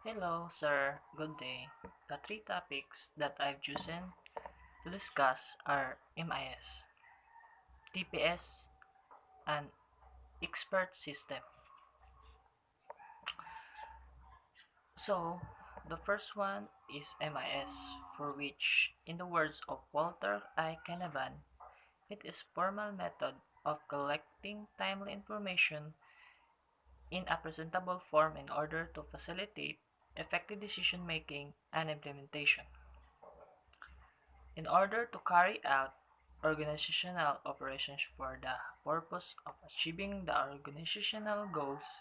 Hello, sir. Good day. The three topics that I've chosen to discuss are MIS, TPS, and expert system. So, the first one is MIS, for which, in the words of Walter I. Canavan, it is formal method of collecting timely information in a presentable form in order to facilitate effective decision making and implementation. In order to carry out organizational operations for the purpose of achieving the organizational goals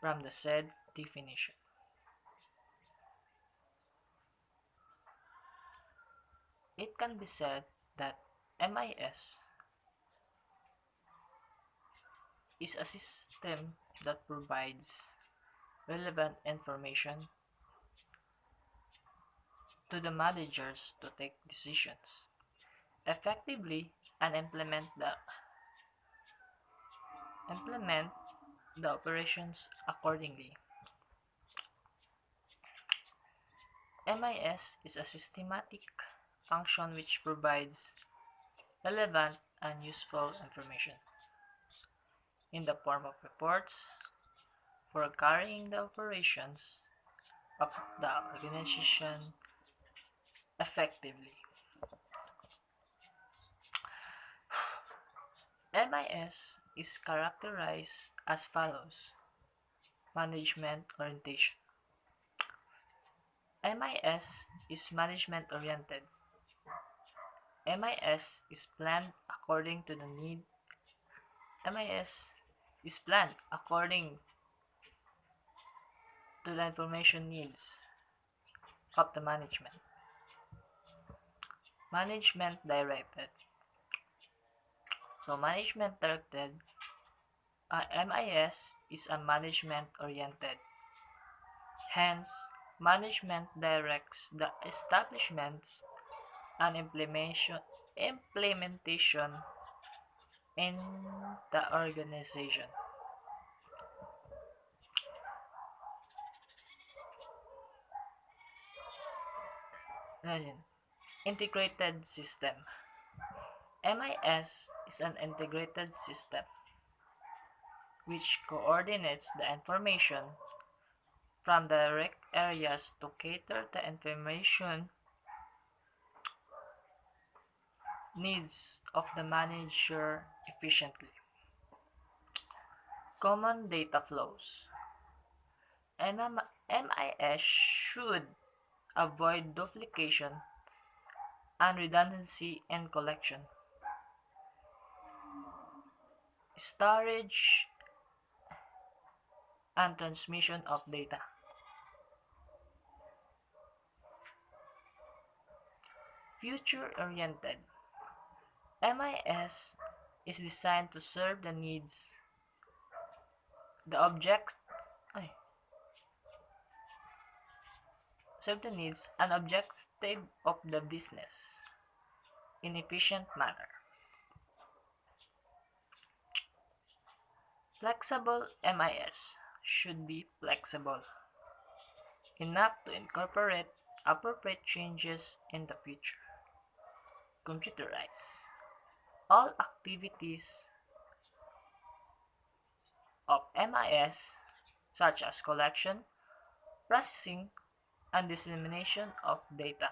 from the said definition. It can be said that MIS is a system that provides relevant information to the managers to take decisions effectively and implement the operations accordingly. MIS is a systematic function which provides relevant and useful information in the form of reports for carrying the operations of the organization effectively. MIS is characterized as follows: management orientation. MIS is management oriented. MIS is planned according to the need. MIS is planned according to the information needs of the management. Management directed. So management directed, MIS is a management oriented. Hence, management directs the establishment and implementation in the organization. Imagine, integrated system. MIS is an integrated system which coordinates the information from direct areas to cater the information needs of the manager efficiently. Common data flows. MIS should avoid duplication and redundancy in collection, storage, and transmission of data. Future-oriented. MIS is designed to serve the needs, the objects, ay, serve the needs and objective of the business in efficient manner. Flexible MIS should be flexible enough to incorporate appropriate changes in the future. Computerize. All activities of MIS, such as collection, processing, and dissemination of data,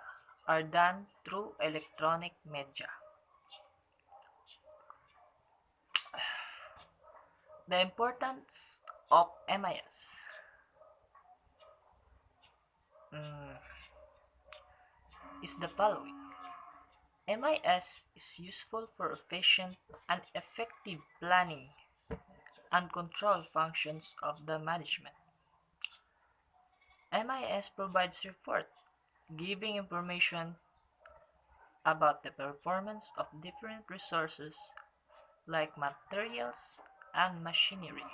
are done through electronic media. The importance of MIS mm, is the following. MIS is useful for efficient and effective planning and control functions of the management. MIS provides report giving information about the performance of different resources like materials and machinery.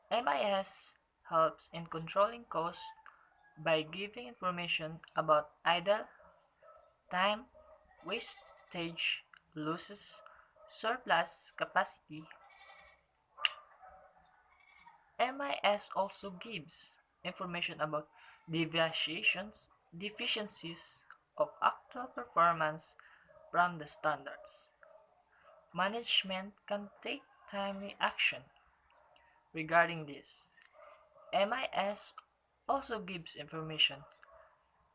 MIS helps in controlling costs by giving information about idle time, wastage, losses, surplus capacity. MIS also gives information about deficiencies of actual performance from the standards. Management can take timely action regarding this. MIS also gives information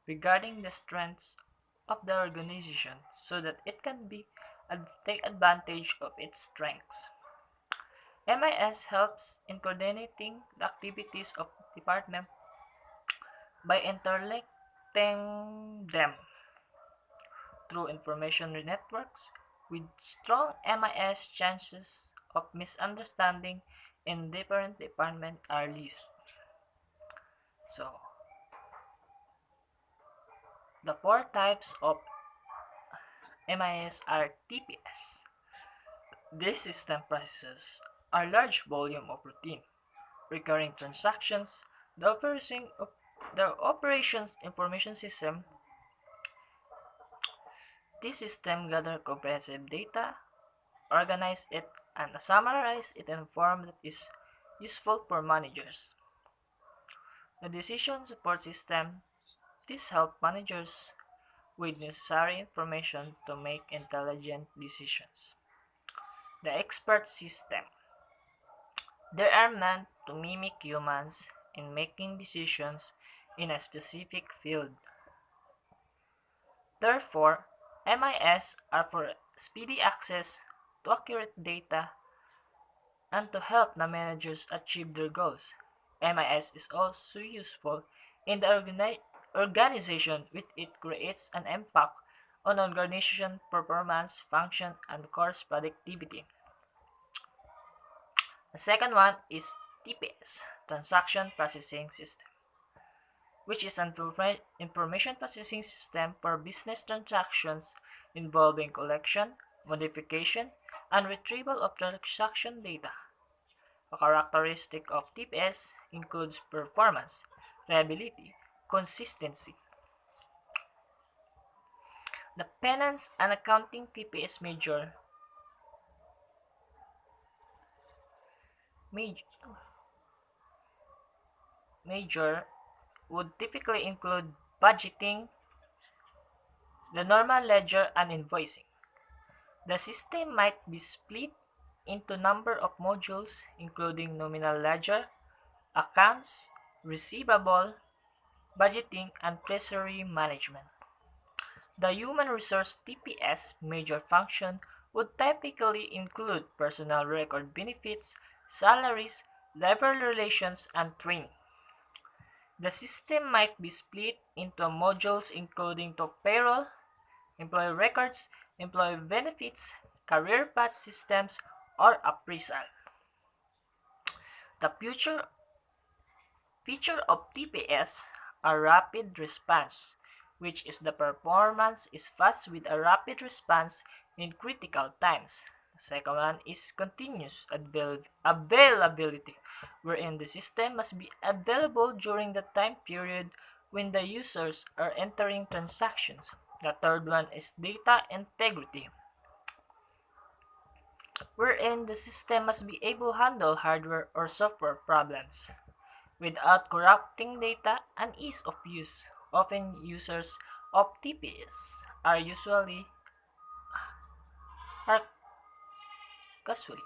regarding the strengths of the organization so that it can take advantage of its strengths. MIS helps in coordinating the activities of department by interlinking them through information networks. With strong MIS, chances of misunderstanding in different departments are least. So, the four types of MIS are TPS. These system processes are large volume of routine, recurring transactions. The operations information system. This system gather comprehensive data, organize it, and summarize it in a form that is useful for managers. The decision support system. This helps managers with necessary information to make intelligent decisions. The expert system. They are meant to mimic humans in making decisions in a specific field. Therefore, MIS are for speedy access to accurate data and to help the managers achieve their goals. MIS is also useful in the organization which it creates an impact on organization performance, function, and course productivity. The second one is TPS, Transaction Processing System, which is an information processing system for business transactions involving collection, modification, and retrieval of transaction data. A characteristic of TPS includes performance, reliability, consistency. The finance and accounting TPS major, major would typically include budgeting, the normal ledger, and invoicing. The system might be split into number of modules including nominal ledger, accounts, receivable, budgeting, and treasury management. The human resource TPS major function would typically include personnel record benefits, salaries, labor relations, and training. The system might be split into modules including to payroll, employee records, employee benefits, career path systems, or appraisal. The future feature of TPS are rapid response, which is the performance is fast with a rapid response in critical times. The second one is continuous availability, wherein the system must be available during the time period when the users are entering transactions. The third one is data integrity, wherein the system must be able to handle hardware or software problems without corrupting data and ease of use. Often users of TPS are casually.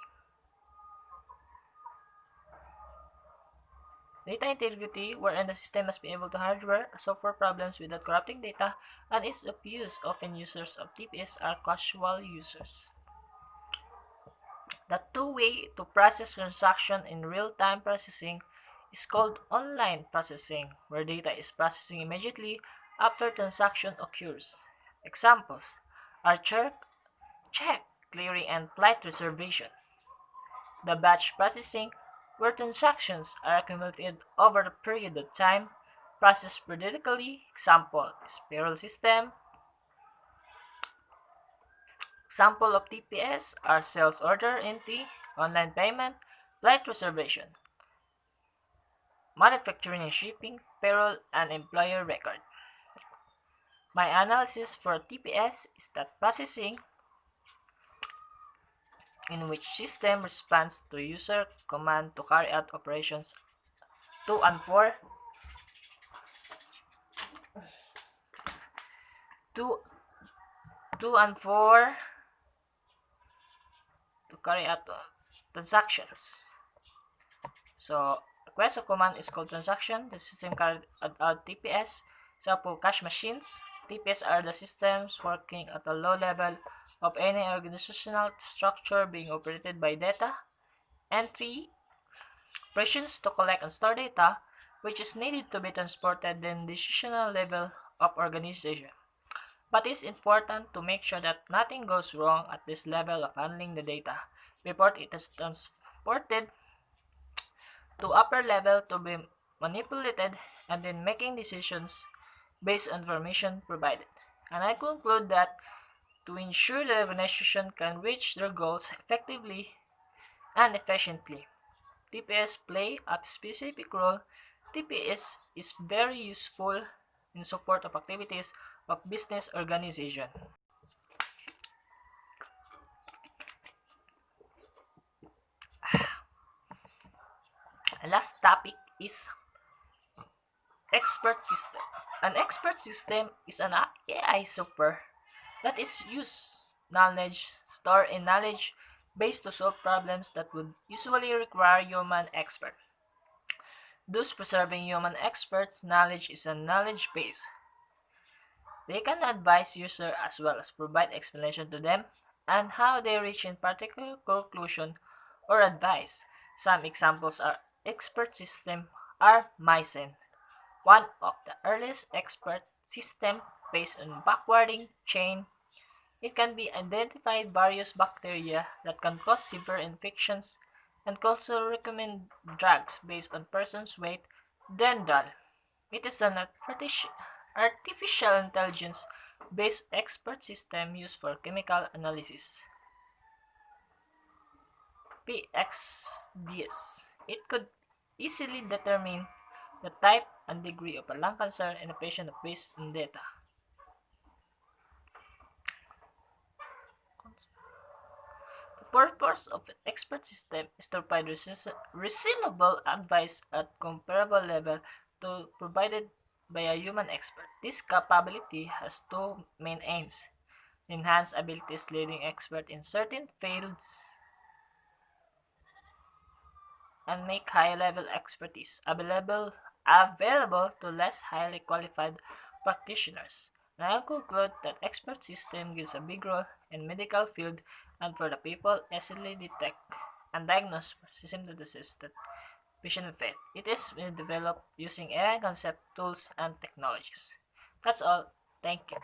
Data integrity, wherein the system must be able to hardware or software problems without corrupting data and ease of use. Often users of TPS are casual users. The two-way to process transaction in real-time processing is called online processing, where data is processing immediately after transaction occurs. Examples are check clearing, and flight reservation. The batch processing, where transactions are accumulated over a period of time, processed periodically. Example is payroll system. Example of TPS are sales order entry, online payment, flight reservation, manufacturing and shipping, payroll, and employer record. My analysis for TPS is that processing in which system responds to user command to carry out operations 2 and 4. 2, 2 and 4 to carry out transactions. So request of command is called transaction. The system carried out TPS. Example, cache machines. TPS are the systems working at a low level of any organizational structure being operated by data entry operations to collect and store data, which is needed to be transported in the decisional level of organization. But it's important to make sure that nothing goes wrong at this level of handling the data before it is transported to upper level to be manipulated and then making decisions based on information provided. And I conclude that to ensure the organization can reach their goals effectively and efficiently, TPS play a specific role. TPS is very useful in support of activities of business organization. Last topic is expert system. An expert system is an AI software that is used knowledge store in knowledge base to solve problems that would usually require human expert. Thus preserving human experts' knowledge is a knowledge base. They can advise users as well as provide explanation to them and how they reach in particular conclusion or advice. Some examples are expert system are Mycen, one of the earliest expert system based on backwarding chain. It can be identified various bacteria that can cause severe infections and can also recommend drugs based on person's weight. Dendral. It is an artificial intelligence based expert system used for chemical analysis. PXDS. It could easily determine the type and degree of a lung cancer in a patient based on data. The purpose of an expert system is to provide reasonable advice at comparable level to provided by a human expert. This capability has two main aims: enhance abilities leading expert in certain fields and make high-level expertise available to less highly qualified practitioners. And I'll conclude that expert system gives a big role in medical field and for the people easily detect and diagnose persistent diseases that patient faith. It is developed using AI concept tools and technologies. That's all. Thank you.